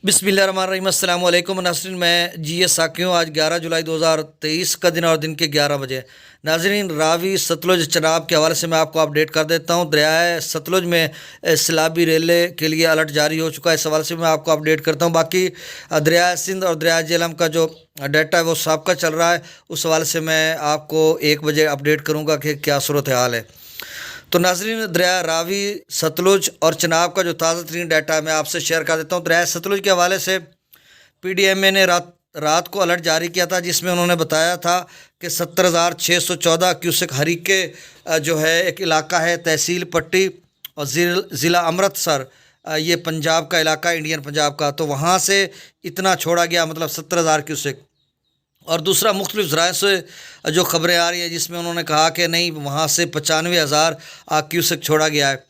बिस्मिल्लाहिर्रहमानिर्रहीम। अस्सलाम वालेकुम नाज़रीन, मैं जी एस साकियों। आज 11 जुलाई 2023 का दिन और दिन के 11 बजे। नाज़रीन, रावी सतलुज चनाब के हवाले से मैं आपको अपडेट कर देता हूँ। दरियाए सतलुज में सैलाबी रेले के लिए अलर्ट जारी हो चुका है। इस हवाले से मैं आपको अपडेट करता हूँ। बाकी दरियाए सिंध और दरियाए झेलम का जो डाटा है वो साबका चल रहा है, उस हवाले से मैं आपको 1 बजे अपडेट करूँगा कि क्या सूरत हाल है। तो नाज़रीन, दरिया रावी सतलुज और चनाब का जो ताज़ा तरीन डाटा है मैं आपसे शेयर कर देता हूँ। दरिया सतलुज के हवाले से PDMA ने रात को अलर्ट जारी किया था, जिसमें उन्होंने बताया था कि 70,614 क्यूसेक हरीके जो है एक इलाका है तहसील पट्टी और ज़िला अमृतसर, ये पंजाब का इलाका है, इंडियन पंजाब का। तो वहाँ से इतना छोड़ा गया, मतलब 70,000 क्यूसेक। और दूसरा, मुख्तलिफ ज़राए से जो ख़बरें आ रही हैं जिसमें उन्होंने कहा कि नहीं, वहाँ से 95,000 क्यूसेक छोड़ा गया है।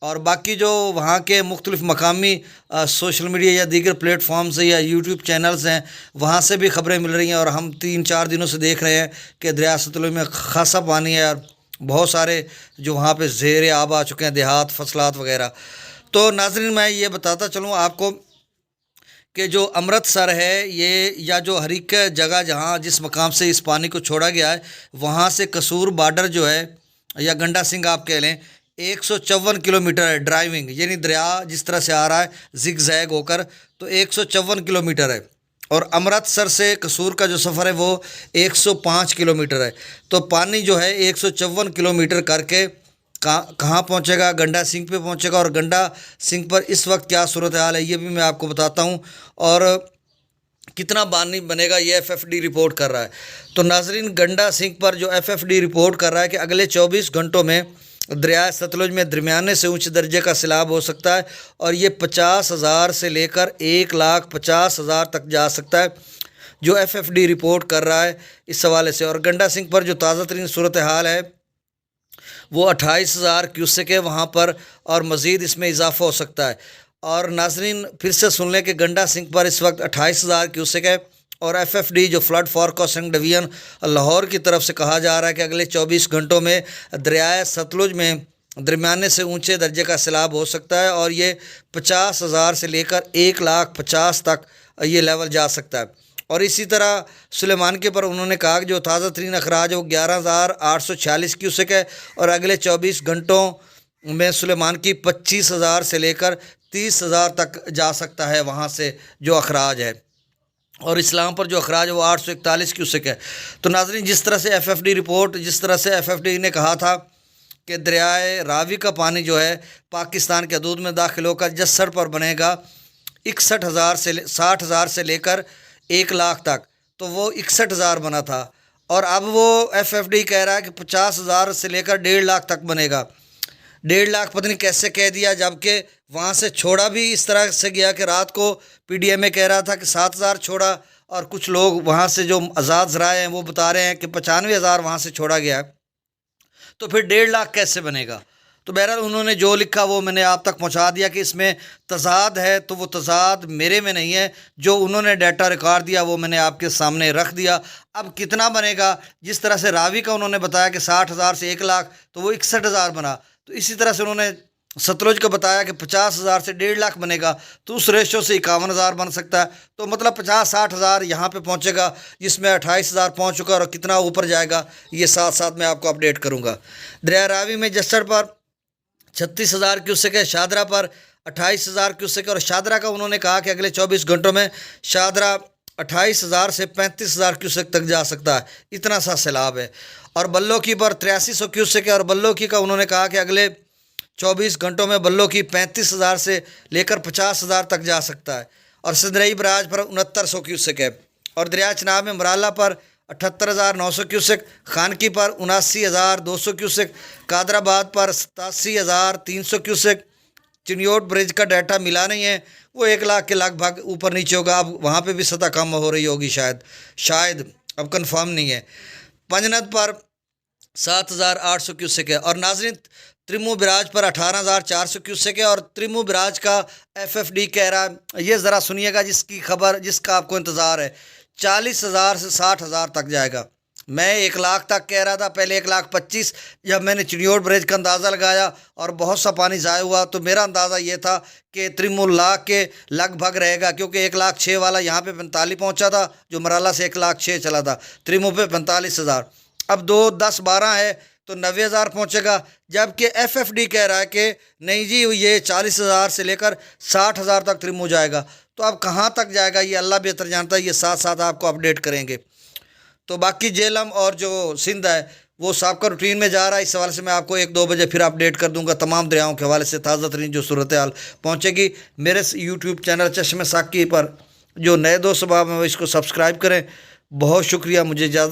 और बाकी जो वहाँ के मुख्तलिफ मकामी सोशल मीडिया या दीगर प्लेटफॉर्म्स या यूट्यूब चैनल्स हैं, वहाँ से भी ख़बरें मिल रही हैं। और हम 3-4 दिनों से देख रहे हैं कि दरिया सतलुज में खासा पानी है और बहुत सारे जो वहाँ पे ज़ेर आब आ चुके हैं, देहात फसलात वगैरह। तो नाज़रीन, मैं ये बताता चलूँ आपको कि जो अमृतसर है ये, या जो हरीक जगह जहाँ जिस मकाम से इस पानी को छोड़ा गया है, वहाँ से कसूर बॉर्डर जो है या गंडा सिंह आप कह लें, 154 किलोमीटर है ड्राइविंग, यानी दरिया जिस तरह से आ रहा है जिग जैग होकर, तो 154 किलोमीटर है। और अमृतसर से कसूर का जो सफ़र है वो 105 किलोमीटर है। तो पानी जो है 154 किलोमीटर करके कहाँ पहुँचेगा? गंडा सिंह पे पहुँचेगा। और गंडा सिंह पर इस वक्त क्या सूरत हाल है ये भी मैं आपको बताता हूँ, और कितना पानी बनेगा ये FFD रिपोर्ट कर रहा है। तो नाजरीन, गंडा सिंह पर जो FFD रिपोर्ट कर रहा है कि अगले 24 घंटों में दरिया सतलुज में दरमियाने से ऊंचे दर्जे का सैलाब हो सकता है, और ये 50,000 से लेकर 1,50,000 तक जा सकता है, जो FFD रिपोर्ट कर रहा है इस हवाले से। और गंडा सिंह पर जो ताज़ा तरीन सूरत हाल है वो 28,000 क्यूसेक है वहाँ पर, और मज़ीद इसमें इजाफा हो सकता है। और नाजरीन, फिर से सुन लें कि गंडा सिंह पर इस वक्त 28,000 क्यूसेक है। और FFD जो फ्लड फोरकास्टिंग डिवीज़न लाहौर की तरफ से कहा जा रहा है कि अगले 24 घंटों में दरियाए सतलुज में दरमियाने से ऊंचे दर्जे का सैलाब हो सकता है, और ये 50,000 से लेकर 1,50,000 तक ये लेवल जा सकता है। और इसी तरह सुलेमान के पर उन्होंने कहा कि जो ताज़ा तरीन अखराज है वो 11,846 क्यूसेक है, और अगले 24 घंटों में सुलेमान की 25,000 से लेकर 30,000 तक जा सकता है वहाँ से जो अखराज है। और इस्लाम पर जो अखराज है वो 841 क्यूसेक है। तो नाज़रीन, जिस तरह से FFD रिपोर्ट, जिस तरह से FFD ने कहा था कि दरियाए रावी का पानी जो है पाकिस्तान के हदूद में दाखिल होकर जस्सर पर बनेगा 61,000 से 60,000 से लेकर 1,00,000 तक, तो वो 61,000 बना था। और अब वो FFD कह रहा है कि 50,000 से लेकर 1,50,000 तक बनेगा। 1,50,000 पता नहीं कैसे कह दिया, जबकि वहाँ से छोड़ा भी इस तरह से गया कि रात को PDMA कह रहा था कि 7,000 छोड़ा, और कुछ लोग वहाँ से जो आज़ाद ज़राए हैं वो बता रहे हैं कि 95,000 वहाँ से छोड़ा गया है। तो फिर 1,50,000 कैसे बनेगा? तो बहरहाल उन्होंने जो लिखा वो मैंने आप तक पहुंचा दिया कि इसमें तज़ाद है, तो वो तज़ाद मेरे में नहीं है। जो उन्होंने डाटा रिकॉर्ड दिया वो मैंने आपके सामने रख दिया। अब कितना बनेगा? जिस तरह से रावी का उन्होंने बताया कि 60,000 से 1,00,000, तो वो 61,000 बना। तो इसी तरह से उन्होंने सतलुज को बताया कि 50,000 से 1,50,000 बनेगा, तो उस रेशो से 51,000 बन सकता है। तो मतलब 50-60,000 यहाँ पे पहुँचेगा, जिसमें 28,000 पहुँच चुका, और कितना ऊपर जाएगा ये साथ साथ मैं आपको अपडेट करूँगा। दरिया रावी में जस्सर पर 36,000 क्यूसेक है, शादरा पर 28,000 क्यूसेक है। और शादरा का उन्होंने कहा कि अगले 24 घंटों में शादरा 28,000 से 35,000 क्यूसेक तक जा सकता है, इतना सा सैलाब है। और बल्लो की पर 8300 क्यूसेक है, और बल्लो की का उन्होंने कहा कि अगले 24 घंटों में बल्लो की 35,000 से लेकर 50,000 तक जा सकता है। और सिंदरई बराज पर 6900 क्यूसेक है। और दरिया चनाब में मराला पर 78,900 क्यूसेक, खानकी पर 79,200 क्यूसेक, कादराबाद पर 87,300 क्यूसेक। चिनियोट ब्रिज का डाटा मिला नहीं है, वो 1,00,000 के लगभग ऊपर नीचे होगा। अब वहाँ पे भी सतह कम हो रही होगी शायद अब कंफर्म नहीं है। पंजनद पर 7,800 क्यूसेक है। और नाजरीन, त्रिमू बिराज पर 18,400 क्यूसेक है। और त्रिमू बिराज का FFD कह रहा है, ये ज़रा सुनिएगा जिसकी खबर, जिसका आपको इंतज़ार है, 40,000 से 60,000 तक जाएगा। میں 1 لاکھ تک کہہ رہا تھا، پہلے 1,25,000، جب میں نے چڑیوڑ بریج کا اندازہ لگایا اور بہت سا پانی ضائع ہوا تو میرا اندازہ یہ تھا کہ 1,00,000 کے لگ بھگ رہے گا، کیونکہ 1,06,000 والا یہاں پہ 45 پہنچا تھا، جو مرالہ سے 1,06,000 چلا تھا، تریمو پہ 45,000، اب 2 10 12 ہے تو 90,000 پہنچے گا، جبکہ ایف ایف ڈی کہہ رہا ہے کہ نہیں جی یہ 40,000 سے لے کر 60,000 تک تریمو جائے گا۔ تو اب کہاں تک جائے گا یہ اللہ بہتر جانتا ہے، یہ ساتھ ساتھ آپ کو اپڈیٹ کریں گے۔ تو باقی جیلم اور جو سندھ ہے وہ سابقہ روٹین میں جا رہا ہے، اس حوالے سے میں آپ کو 1 2 بجے پھر اپڈیٹ کر دوں گا، تمام دریاؤں کے حوالے سے تازہ ترین جو صورتحال پہنچے گی میرے یوٹیوب چینل چشمِ ساقی پر۔ جو نئے دوست صبح میں اس کو سبسکرائب کریں۔ بہت شکریہ، مجھے اجازت